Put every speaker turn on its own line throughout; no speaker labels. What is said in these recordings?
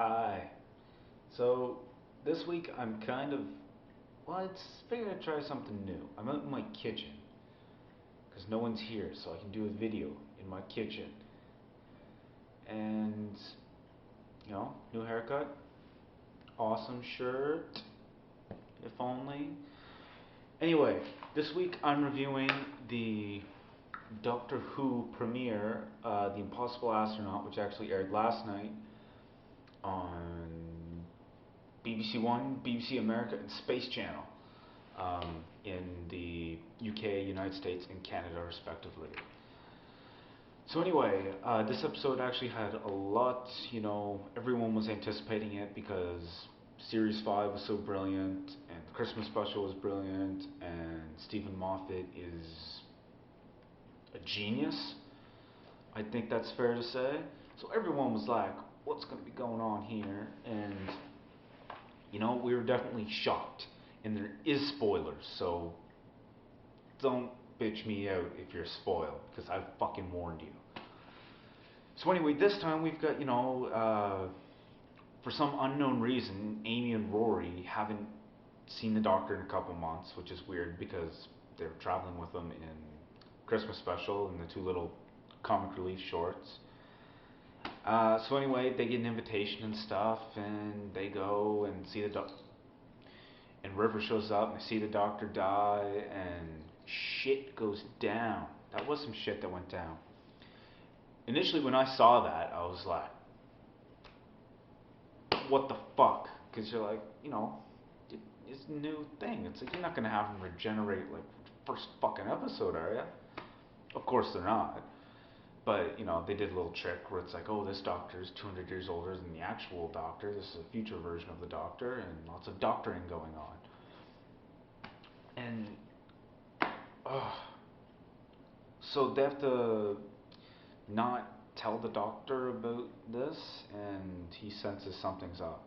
Hi. So this week I'm kind of it's figured I'd try something new. I'm out in my kitchen because no one's here, so I can do a video in my kitchen. And new haircut, awesome shirt, if only. Anyway, this week I'm reviewing the Doctor Who premiere, The Impossible Astronaut, which actually aired last night on BBC One, BBC America, and Space Channel in the UK, United States, and Canada, respectively. So anyway, this episode actually had a lot, everyone was anticipating it because Series 5 was so brilliant, and the Christmas special was brilliant, and Stephen Moffat is a genius. I think that's fair to say. So everyone was like, what's going to be going on here? And we were definitely shocked. And there is spoilers, so don't bitch me out if you're spoiled, because I fucking warned you. So anyway, this time we've got, for some unknown reason, Amy and Rory haven't seen the Doctor in a couple months, which is weird because they're traveling with them in Christmas special and the two little comic relief shorts. So anyway, they get an invitation and stuff, and they go and see the Doctor. And River shows up, and they see the Doctor die, and shit goes down. That was some shit that went down. Initially, when I saw that, I was like, what the fuck? Because you're like, it's a new thing. It's like, you're not going to have them regenerate, like, first fucking episode, are you? Of course they're not. But, they did a little trick where it's like, oh, this Doctor is 200 years older than the actual Doctor. This is a future version of the Doctor, and lots of doctoring going on. And, so they have to not tell the Doctor about this, and he senses something's up.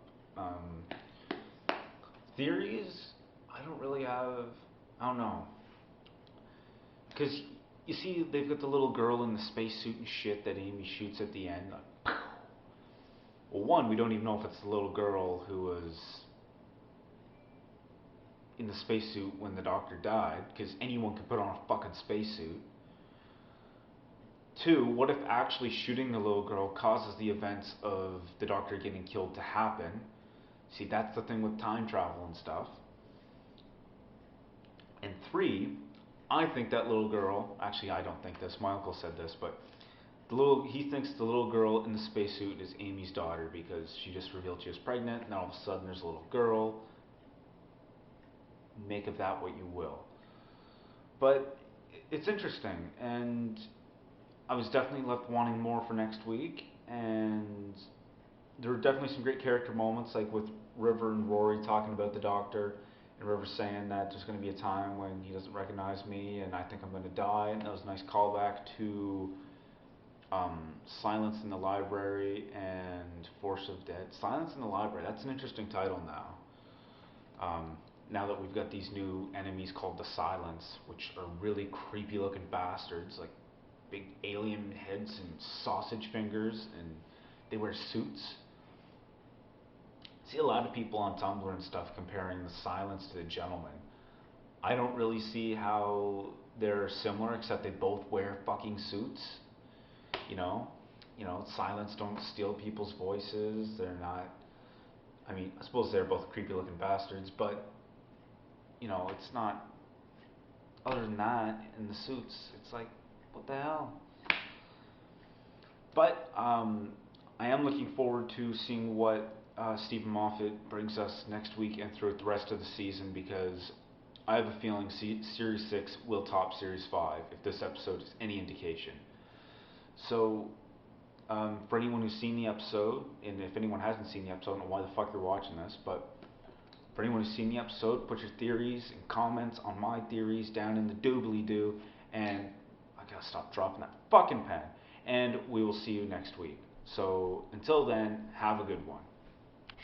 Theories, I don't really have, I don't know. Because, you see, they've got the little girl in the spacesuit and shit that Amy shoots at the end. Like, well, one, we don't even know if it's the little girl who was in the spacesuit when the Doctor died, because anyone could put on a fucking spacesuit. Two, what if actually shooting the little girl causes the events of the Doctor getting killed to happen? See, that's the thing with time travel and stuff. And three, I think that little girl, actually I don't think this, my uncle said this, but he thinks the little girl in the spacesuit is Amy's daughter because she just revealed she was pregnant, and then all of a sudden there's a little girl. Make of that what you will. But it's interesting, and I was definitely left wanting more for next week, and there were definitely some great character moments, like with River and Rory talking about the Doctor, and River saying that there's going to be a time when he doesn't recognize me, and I think I'm going to die, and that was a nice callback to Silence in the Library and Force of Dead. Silence in the Library, that's an interesting title now. Now that we've got these new enemies called the Silence, which are really creepy looking bastards, like big alien heads and sausage fingers, and they wear suits. See a lot of people on Tumblr and stuff comparing the Silence to the Gentleman. I don't really see how they're similar, except they both wear fucking suits. Silence don't steal people's voices. They're not. I mean, I suppose they're both creepy looking bastards, but it's not. Other than that, in the suits, it's like, what the hell? But I am looking forward to seeing what Stephen Moffat brings us next week and throughout the rest of the season, because I have a feeling Series 6 will top Series 5 if this episode is any indication. So, for anyone who's seen the episode, and if anyone hasn't seen the episode, I don't know why the fuck you're watching this, but for anyone who's seen the episode, put your theories and comments on my theories down in the doobly-doo, and I gotta stop dropping that fucking pen, and we will see you next week. So, until then, have a good one.